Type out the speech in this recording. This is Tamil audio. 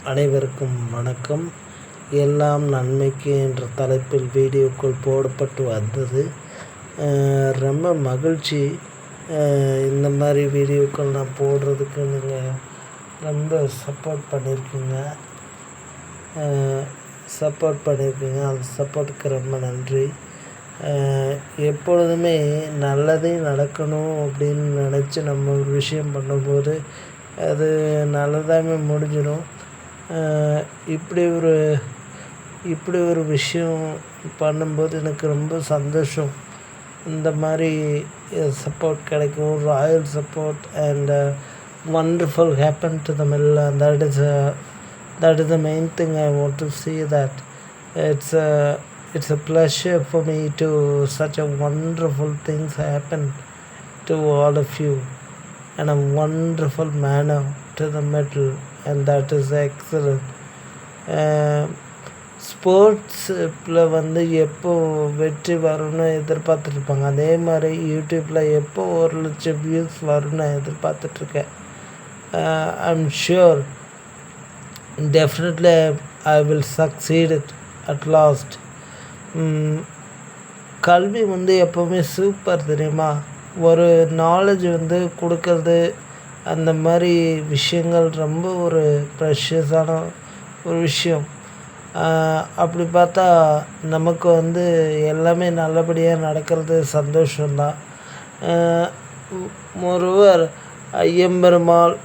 அனைவருக்கும் வணக்கம். எல்லாம் நன்மைக்கு என்ற தலைப்பில் வீடியோக்கள் போடப்பட்டு வந்தது. ரொம்ப மகிழ்ச்சி. இந்த மாதிரி வீடியோக்கள் நான் போடுறதுக்கு நீங்கள் ரொம்ப சப்போர்ட் பண்ணியிருக்கீங்க. அந்த சப்போர்ட்டுக்கு ரொம்ப நன்றி. எப்பொழுதுமே நல்லதே நடக்கணும் அப்படின்னு நினச்சி நம்ம ஒரு விஷயம் பண்ணும்போது அது நல்லதாகவே முடிஞ்சிடும். இப்படி ஒரு விஷயம் பண்ணும்போது எனக்கு ரொம்ப சந்தோஷம். இந்த மாதிரி சப்போர்ட் கிடைக்கும், Royal support and wonderful happened to the middle, and that is the main thing I want to see. That it's a pleasure for me to such a wonderful things happen to all of you in a wonderful manner to the middle, and that is excellent. ஸ்போர்ட்ஸில் எப்போ வெற்றி வரும்னு எதிர்பார்த்துட்ருப்பாங்க. அதே மாதிரி யூடியூப்பில் எப்போ 1,00,000 வியூஸ் வரும்னு எதிர்பார்த்துட்ருக்கேன். I'm sure definitely I will succeed it at last. கல்வி எப்போவுமே சூப்பர் தெரியுமா? ஒரு நாலேஜ் கொடுக்கறது, அந்த மாதிரி விஷயங்கள் ரொம்ப ஒரு ப்ரெஷியஸான ஒரு விஷயம். அப்படி பார்த்தா நமக்கு எல்லாமே நல்லபடியாக நடக்கிறது சந்தோஷம்தான். ஒருவர் ஐயம்பெருமாள்